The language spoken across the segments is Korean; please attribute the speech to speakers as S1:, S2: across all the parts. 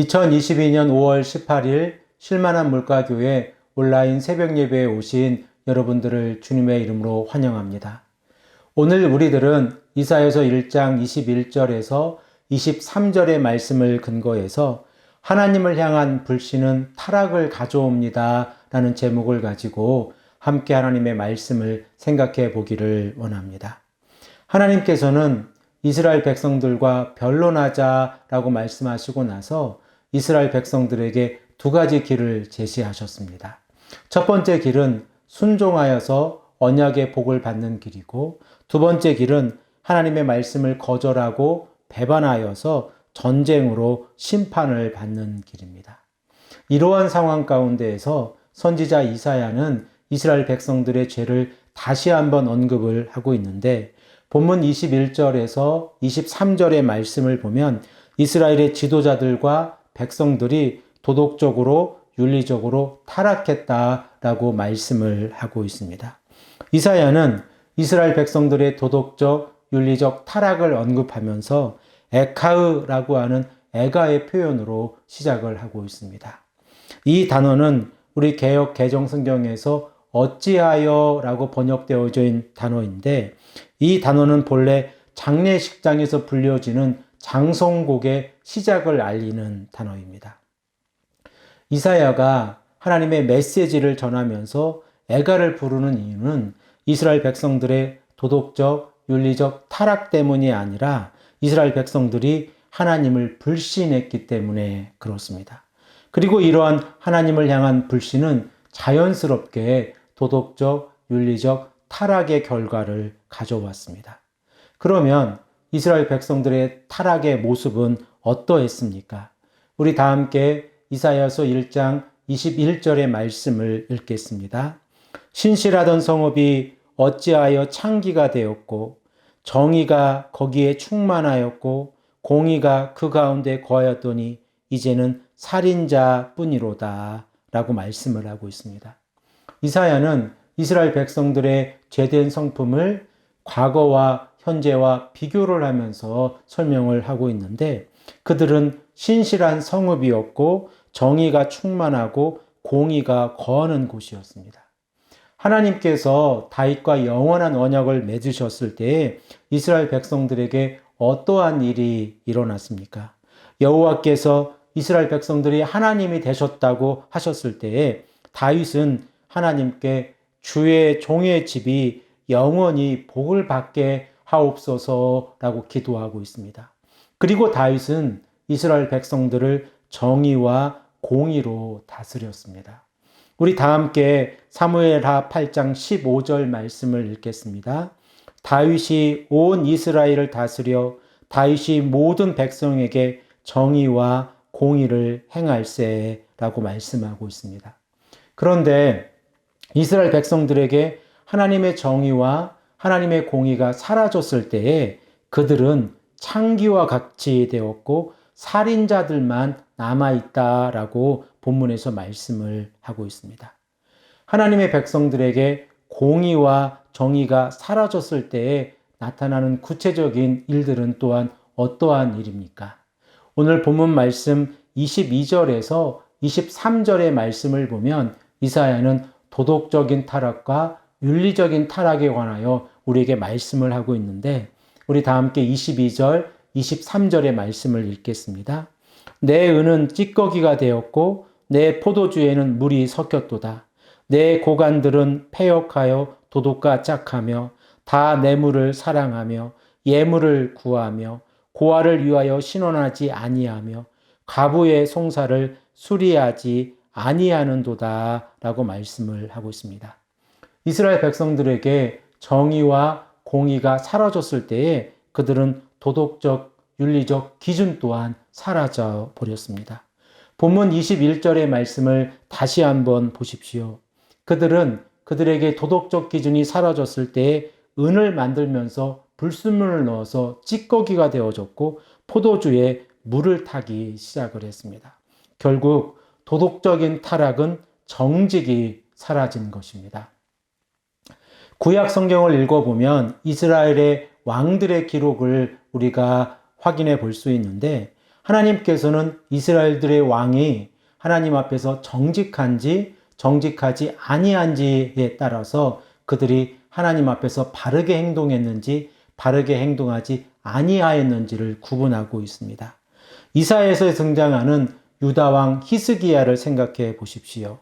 S1: 2022년 5월 18일 쉴만한 물가교회 온라인 새벽 예배에 오신 여러분들을 주님의 이름으로 환영합니다. 오늘 우리들은 이사야서 1장 21절에서 23절의 말씀을 근거해서 하나님을 향한 불신은 타락을 가져옵니다 라는 제목을 가지고 함께 하나님의 말씀을 생각해 보기를 원합니다. 하나님께서는 이스라엘 백성들과 변론하자라고 말씀하시고 나서 이스라엘 백성들에게 두 가지 길을 제시하셨습니다. 첫 번째 길은 순종하여서 언약의 복을 받는 길이고, 두 번째 길은 하나님의 말씀을 거절하고 배반하여서 전쟁으로 심판을 받는 길입니다. 이러한 상황 가운데에서 선지자 이사야는 이스라엘 백성들의 죄를 다시 한번 언급을 하고 있는데, 본문 21절에서 23절의 말씀을 보면 이스라엘의 지도자들과 백성들이 도덕적으로 윤리적으로 타락했다라고 말씀을 하고 있습니다. 이사야는 이스라엘 백성들의 도덕적 윤리적 타락을 언급하면서 에카으라고 하는 애가의 표현으로 시작을 하고 있습니다. 이 단어는 우리 개역 개정 성경에서 어찌하여 라고 번역되어져 있는 단어인데, 이 단어는 본래 장례식장에서 불려지는 장송곡의 시작을 알리는 단어입니다. 이사야가 하나님의 메시지를 전하면서 애가를 부르는 이유는 이스라엘 백성들의 도덕적, 윤리적 타락 때문이 아니라 이스라엘 백성들이 하나님을 불신했기 때문에 그렇습니다. 그리고 이러한 하나님을 향한 불신은 자연스럽게 도덕적, 윤리적 타락의 결과를 가져왔습니다. 그러면 이스라엘 백성들의 타락의 모습은 어떠했습니까? 우리 다 함께 이사야서 1장 21절의 말씀을 읽겠습니다. 신실하던 성읍이 어찌하여 창기가 되었고, 정의가 거기에 충만하였고, 공의가 그 가운데 거하였더니 이제는 살인자뿐이로다 라고 말씀을 하고 있습니다. 이사야는 이스라엘 백성들의 죄된 성품을 과거와 현재와 비교를 하면서 설명을 하고 있는데, 그들은 신실한 성읍이었고 정의가 충만하고 공의가 거하는 곳이었습니다. 하나님께서 다윗과 영원한 언약을 맺으셨을 때에 이스라엘 백성들에게 어떠한 일이 일어났습니까? 여호와께서 이스라엘 백성들이 하나님이 되셨다고 하셨을 때에 다윗은 하나님께 주의 종의 집이 영원히 복을 받게 하옵소서라고 기도하고 있습니다. 그리고 다윗은 이스라엘 백성들을 정의와 공의로 다스렸습니다. 우리 다 함께 사무엘하 8장 15절 말씀을 읽겠습니다. 다윗이 온 이스라엘을 다스려 다윗이 모든 백성에게 정의와 공의를 행할세라고 말씀하고 있습니다. 그런데 이스라엘 백성들에게 하나님의 정의와 하나님의 공의가 사라졌을 때에 그들은 창기와 같이 되었고 살인자들만 남아있다라고 본문에서 말씀을 하고 있습니다. 하나님의 백성들에게 공의와 정의가 사라졌을 때에 나타나는 구체적인 일들은 또한 어떠한 일입니까? 오늘 본문 말씀 22절에서 23절의 말씀을 보면 이사야는 도덕적인 타락과 윤리적인 타락에 관하여 우리에게 말씀을 하고 있는데, 우리 다 함께 22절, 23절의 말씀을 읽겠습니다. 내 은은 찌꺼기가 되었고 내 포도주에는 물이 섞였도다. 내 고관들은 패역하여 도둑과 짝하며 다 뇌물을 사랑하며 예물을 구하며 고아를 위하여 신원하지 아니하며 과부의 송사를 수리하지 아니하는도다 라고 말씀을 하고 있습니다. 이스라엘 백성들에게 정의와 공의가 사라졌을 때에 그들은 도덕적, 윤리적 기준 또한 사라져 버렸습니다. 본문 21절의 말씀을 다시 한번 보십시오. 그들은 그들에게 도덕적 기준이 사라졌을 때에 은을 만들면서 불순물을 넣어서 찌꺼기가 되어졌고 포도주에 물을 타기 시작을 했습니다. 결국 도덕적인 타락은 정직이 사라진 것입니다. 구약 성경을 읽어보면 이스라엘의 왕들의 기록을 우리가 확인해 볼 수 있는데, 하나님께서는 이스라엘들의 왕이 하나님 앞에서 정직한지 정직하지 아니한지에 따라서 그들이 하나님 앞에서 바르게 행동했는지 바르게 행동하지 아니하였는지를 구분하고 있습니다. 이사야에서 등장하는 유다왕 히스기야를 생각해 보십시오.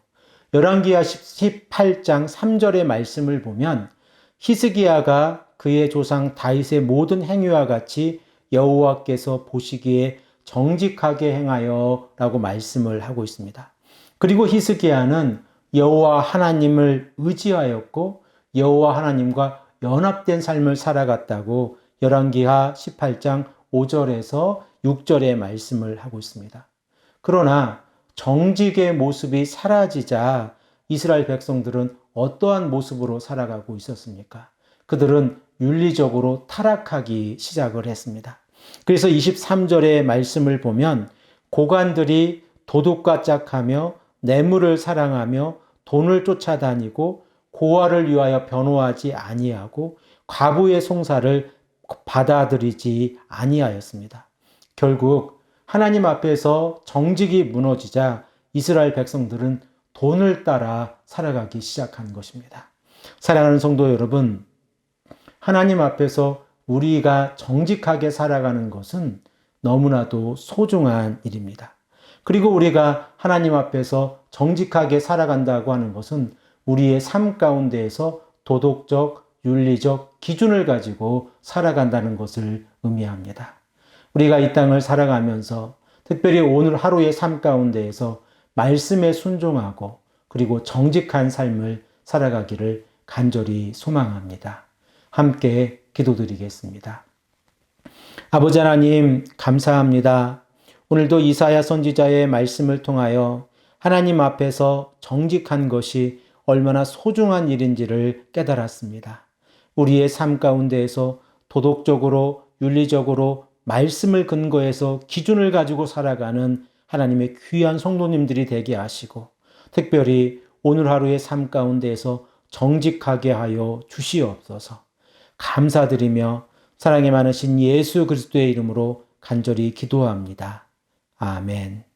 S1: 열왕기하 18장 3절의 말씀을 보면 히스기야가 그의 조상 다윗의 모든 행위와 같이 여호와께서 보시기에 정직하게 행하여 라고 말씀을 하고 있습니다. 그리고 히스기야는 여호와 하나님을 의지하였고 여호와 하나님과 연합된 삶을 살아갔다고 열왕기하 18장 5절에서 6절의 말씀을 하고 있습니다. 그러나 정직의 모습이 사라지자 이스라엘 백성들은 어떠한 모습으로 살아가고 있었습니까? 그들은 윤리적으로 타락하기 시작을 했습니다. 그래서 23절의 말씀을 보면 고관들이 도둑과 짝하며 뇌물을 사랑하며 돈을 쫓아다니고 고아를 위하여 변호하지 아니하고 과부의 송사를 받아들이지 아니하였습니다. 결국 하나님 앞에서 정직이 무너지자 이스라엘 백성들은 돈을 따라 살아가기 시작한 것입니다. 사랑하는 성도 여러분, 하나님 앞에서 우리가 정직하게 살아가는 것은 너무나도 소중한 일입니다. 그리고 우리가 하나님 앞에서 정직하게 살아간다고 하는 것은 우리의 삶 가운데에서 도덕적, 윤리적 기준을 가지고 살아간다는 것을 의미합니다. 우리가 이 땅을 살아가면서 특별히 오늘 하루의 삶 가운데에서 말씀에 순종하고 그리고 정직한 삶을 살아가기를 간절히 소망합니다. 함께 기도드리겠습니다. 아버지 하나님 감사합니다. 오늘도 이사야 선지자의 말씀을 통하여 하나님 앞에서 정직한 것이 얼마나 소중한 일인지를 깨달았습니다. 우리의 삶 가운데에서 도덕적으로 윤리적으로 말씀을 근거해서 기준을 가지고 살아가는 하나님의 귀한 성도님들이 되게 하시고 특별히 오늘 하루의 삶 가운데에서 정직하게 하여 주시옵소서. 감사드리며 사랑이 많으신 예수 그리스도의 이름으로 간절히 기도합니다. 아멘.